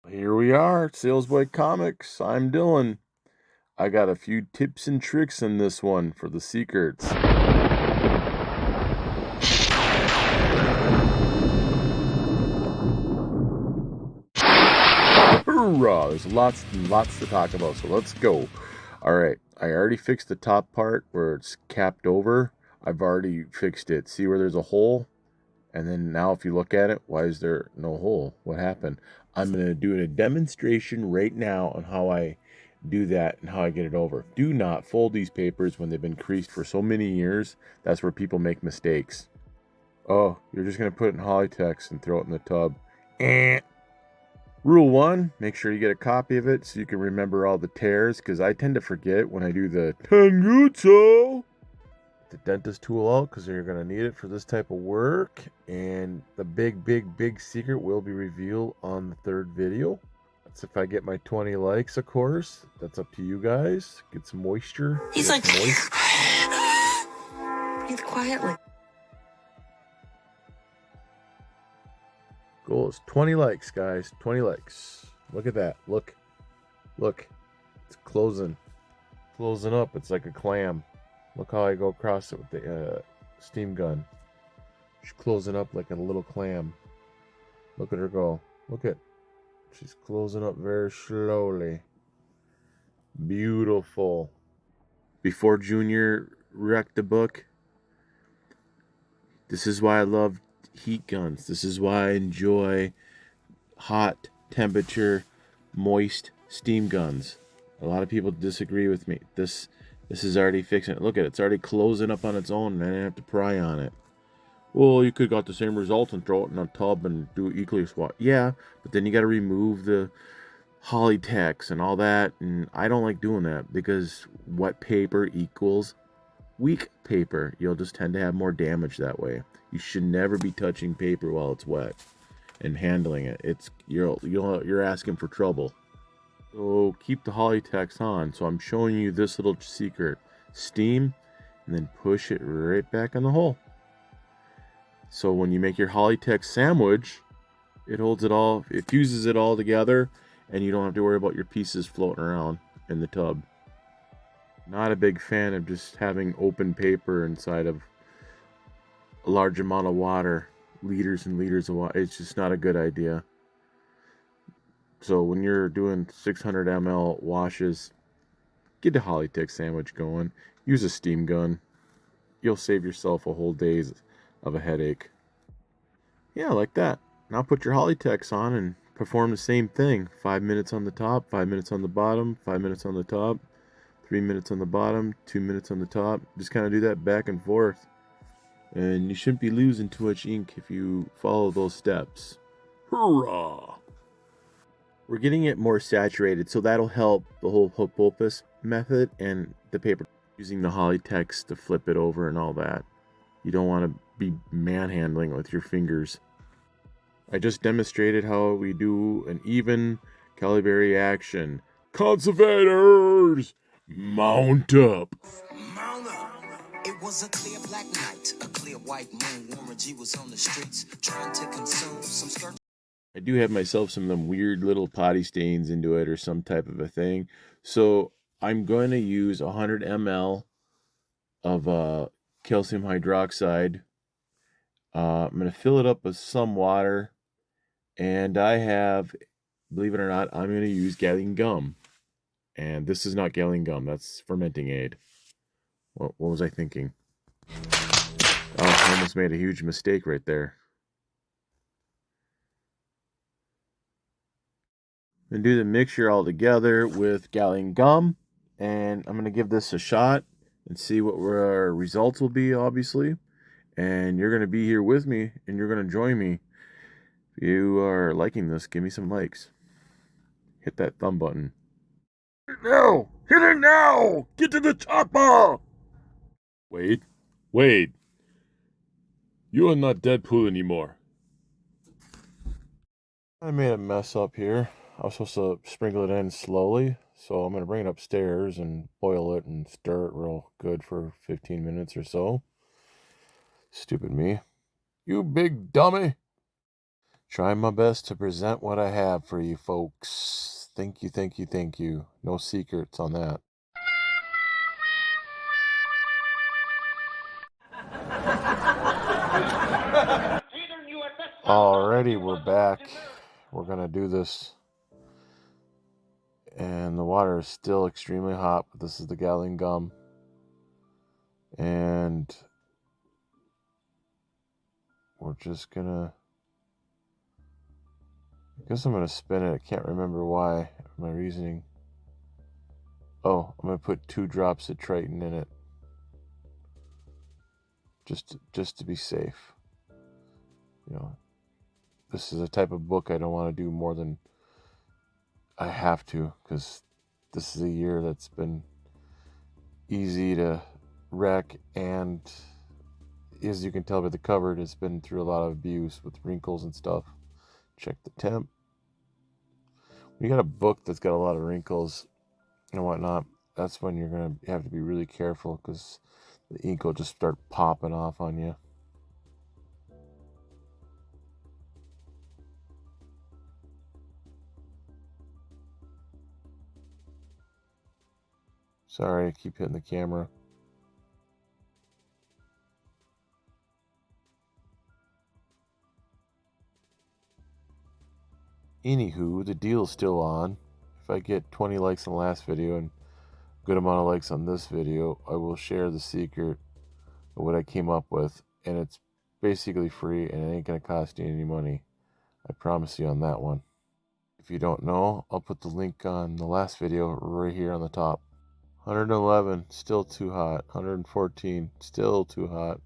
Here we are, Salesboy Comics. I'm Dylan. I got a few tips and tricks in this one for the secrets. Hoorah! There's lots and lots to talk about, so let's go. Alright, I already fixed the top part where it's capped over. I've already fixed it. See where there's a hole? And then now if you look at it, why is there no hole? What happened? I'm going to do a demonstration right now on how I do that and how I get it over. Do not fold these papers when they've been creased for so many years. That's where people make mistakes. Oh, you're just going to put it in Hollytex and throw it in the tub. Rule 1, make sure you get a copy of it so you can remember all the tears, because I tend to forget when I do the Tenguto. The dentist tool out because you're going to need it for this type of work, and the big secret will be revealed on the third video. That's if I get my 20 likes, of course. That's up to you guys. Get some moisture. He's like, moist. Breathe quietly. Goal is 20 likes, guys. 20 likes. Look at that. Look. It's closing up. It's like a clam. Look how I go across it with the steam gun. She's closing up like a little clam. Look at her go. Look at. She's closing up very slowly. Beautiful. Before Junior wrecked the book, this is why I love heat guns. This is why I enjoy hot temperature, moist steam guns. A lot of people disagree with me. This is already fixing it. Look at it. It's already closing up on its own, and I didn't have to pry on it. Well, you could have got the same result and throw it in a tub and do equally swat. Yeah, but then you got to remove the Hollytex and all that, and I don't like doing that because wet paper equals weak paper. You'll just tend to have more damage that way. You should never be touching paper while it's wet and handling it. You're asking for trouble. So keep the Hollytex on. So I'm showing you this little secret. Steam and then push it right back in the hole. So when you make your Hollytex sandwich, it holds it all, it fuses it all together, and you don't have to worry about your pieces floating around in the tub. Not a big fan of just having open paper inside of a large amount of water, liters and liters of water. It's just not a good idea. So when you're doing 600 ml washes, get the Hollytex sandwich going. Use a steam gun. You'll save yourself a whole day's of a headache. Yeah, like that. Now put your Hollytex on and perform the same thing. 5 minutes on the top, 5 minutes on the bottom, 5 minutes on the top, 3 minutes on the bottom, 2 minutes on the top. Just kind of do that back and forth. And you shouldn't be losing too much ink if you follow those steps. Hurrah! We're getting it more saturated, so that'll help the whole Hopopus method and the paper. Using the Hollytex to flip it over and all that. You don't want to be manhandling with your fingers. I just demonstrated how we do an even Caliberry action. Conservators, mount up. Mount up. It was a clear black night, a clear white moon. Warren G was on the streets trying to consume some skirt. I do have myself some of them weird little potty stains into it or some type of a thing. So I'm going to use 100 ml of calcium hydroxide. I'm going to fill it up with some water. And I have, believe it or not, I'm going to use Galing gum. And this is not Galing gum. That's fermenting aid. What was I thinking? Oh, I almost made a huge mistake right there. And do the mixture all together with Galing gum. And I'm going to give this a shot and see what our results will be, obviously. And you're going to be here with me, and you're going to join me. If you are liking this, give me some likes. Hit that thumb button. Hit it now! Hit it now! Get to the chopper! Wade? You are not Deadpool anymore. I made a mess up here. I was supposed to sprinkle it in slowly, so I'm going to bring it upstairs and boil it and stir it real good for 15 minutes or so. Stupid me. You big dummy. Try my best to present what I have for you folks. Thank you, thank you, thank you. No secrets on that. Alrighty, we're back. We're gonna do this. And the water is still extremely hot, but this is the Galing gum. And we're just gonna, I guess I'm gonna spin it. I can't remember why, my reasoning. Oh, I'm gonna put 2 drops of Triton in it. Just to be safe. You know, this is a type of book I don't want to do more than I have to, because this is a year that's been easy to wreck, and as you can tell by the cover, it's been through a lot of abuse with wrinkles and stuff. Check the temp. When you got a book that's got a lot of wrinkles and whatnot, that's when you're going to have to be really careful, because the ink will just start popping off on you. Sorry, I keep hitting the camera. Anywho, the deal's still on. If I get 20 likes on the last video and a good amount of likes on this video, I will share the secret of what I came up with, and it's basically free, and it ain't gonna cost you any money. I promise you on that one. If you don't know, I'll put the link on the last video right here on the top. 111, still too hot. 114, still too hot.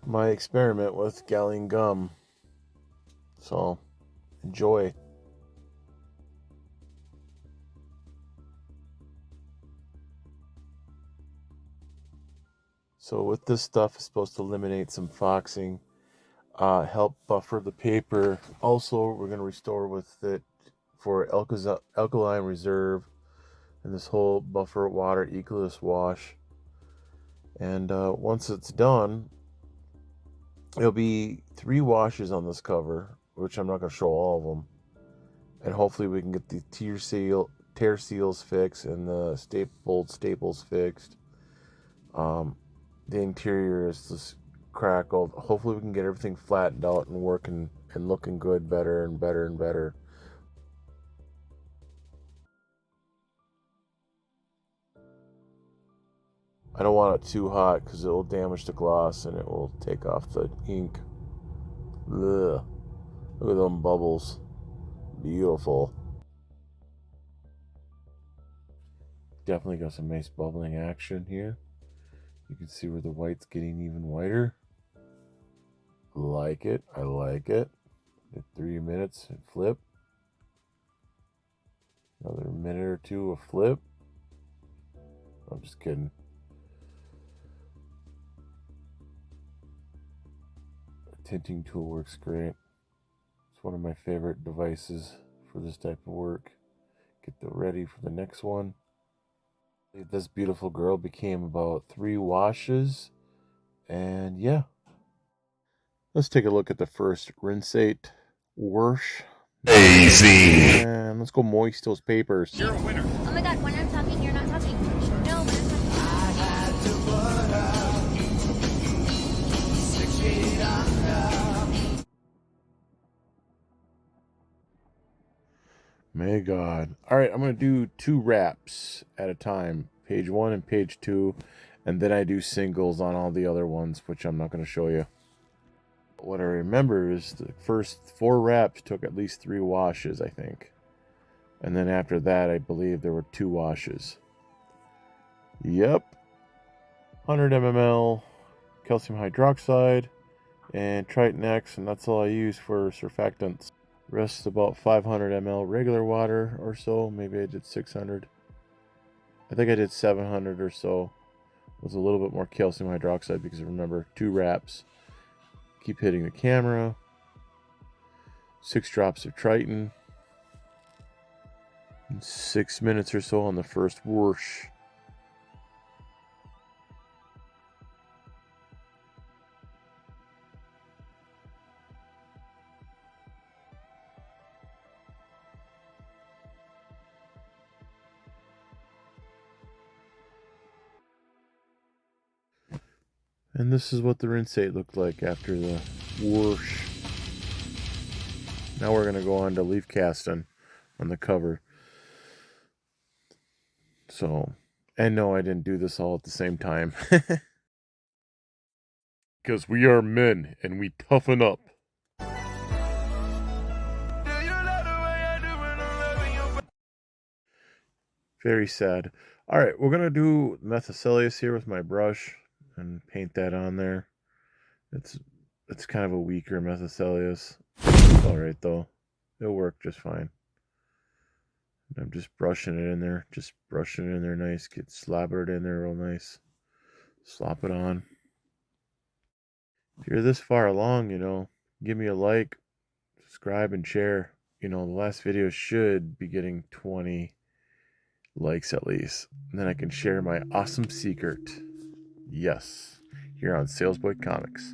My experiment with Galing gum. So, enjoy. So with this stuff, it's supposed to eliminate some foxing, help buffer the paper. Also, we're going to restore with it for alkaline reserve and this whole buffer water echoless wash. And once it's done, there'll be 3 washes on this cover, which I'm not going to show all of them. And hopefully we can get the tear seals fixed and the staples fixed. The interior is just crackled. Hopefully we can get everything flattened out and working and looking good, better and better and better. I don't want it too hot because it will damage the gloss and it will take off the ink. Ugh. Look at them bubbles. Beautiful. Definitely got some nice bubbling action here. You can see where the white's getting even whiter. Like it. I like it. At 3 minutes and flip. Another minute or 2 of flip. I'm just kidding. The tinting tool works great. It's one of my favorite devices for this type of work. Get ready for the next one. This beautiful girl became about 3 washes. And yeah. Let's take a look at the first rinsate wash. Amazing. And let's go moist those papers. You're a winner. Oh my god, when I'm talking, you're not talking. No, when I'm talking. I had to put up 6 feet under. May God. All right, I'm going to do 2 wraps at a time. Page 1 and page 2. And then I do singles on all the other ones, which I'm not going to show you. What I remember is the first 4 wraps took at least 3 washes, I think. And then after that, I believe there were 2 washes. Yep. 100 mml calcium hydroxide and Triton X, and that's all I use for surfactants. Rest about 500 ml regular water or so. Maybe I did 600. I think I did 700 or so. With a little bit more calcium hydroxide because remember, 2 wraps. Keep hitting the camera. 6 drops of Triton. 6 minutes or so on the first whoosh. And this is what the rinsate looked like after the whoosh. Now we're going to go on to leaf casting on the cover. So, and no, I didn't do this all at the same time. Because we are men and we toughen up. Very sad. All right, we're going to do methicellus here with my brush and paint that on there. It's kind of a weaker methicellus. It's all right though. It'll work just fine. And I'm just brushing it in there. Just brushing it in there nice. Slapper it in there real nice. Slop it on. If you're this far along, give me a like, subscribe, and share. The last video should be getting 20 likes at least. And then I can share my awesome secret. Yes, here on Salesboy Comics.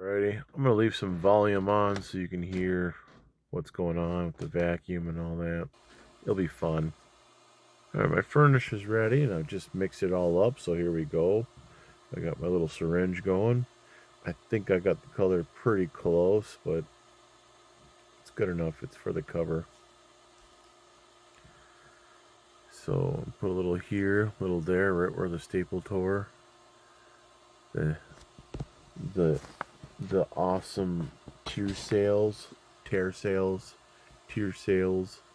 Alrighty, I'm going to leave some volume on so you can hear what's going on with the vacuum and all that. It'll be fun. Alright, my furnish is ready and I've just mixed it all up, so here we go. I got my little syringe going. I think I got the color pretty close, but it's good enough. It's for the cover. So put a little here, a little there, right where the staple tore. The awesome tear sails,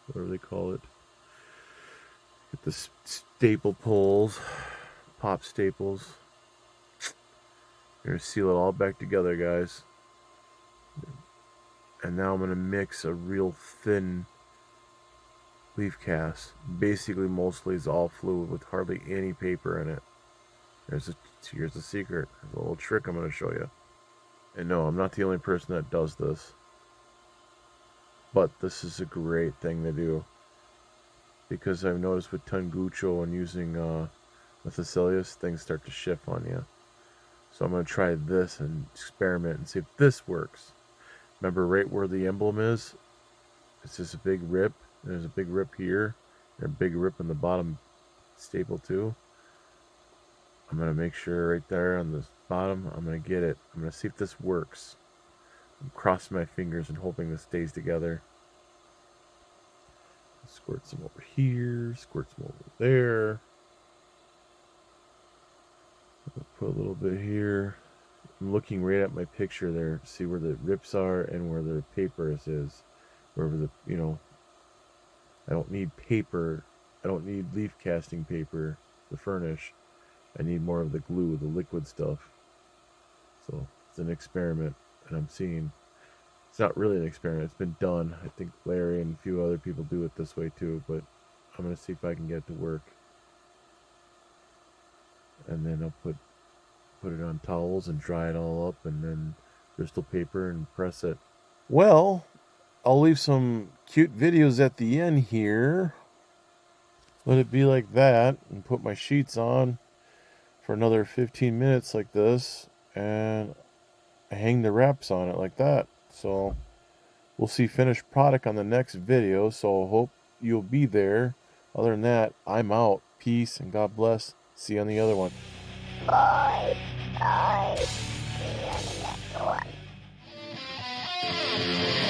whatever they call it. Get the staple poles, pop staples. You're gonna seal it all back together, guys. And now I'm gonna mix a real thin leaf cast. Basically, mostly is all fluid with hardly any paper in it. Here's the secret. There's a little trick I'm gonna show you. And no, I'm not the only person that does this. But this is a great thing to do. Because I've noticed with Tangucho and using methicellus, things start to shift on you. So I'm going to try this and experiment and see if this works. Remember right where the emblem is? It's just a big rip. There's a big rip here. And a big rip in the bottom staple too. I'm going to make sure right there on the bottom, I'm going to get it. I'm going to see if this works. I'm crossing my fingers and hoping this stays together. Squirt some over here, squirt some over there. I'll put a little bit here. I'm looking right at my picture there, see where the rips are and where the paper is. Wherever I don't need paper. I don't need leaf casting paper to furnish. I need more of the glue, the liquid stuff. So it's an experiment, and I'm seeing. It's not really an experiment. It's been done. I think Larry and a few other people do it this way too, but I'm going to see if I can get it to work. And then I'll put it on towels and dry it all up, and then bristol paper and press it. Well, I'll leave some cute videos at the end here. Let it be like that, and put my sheets on for another 15 minutes like this, and I hang the wraps on it like that. So we'll see finished product on the next video, so I hope you'll be there. Other than that, I'm out. Peace and God bless. See you on the other one. Bye. Bye. See you on the next one.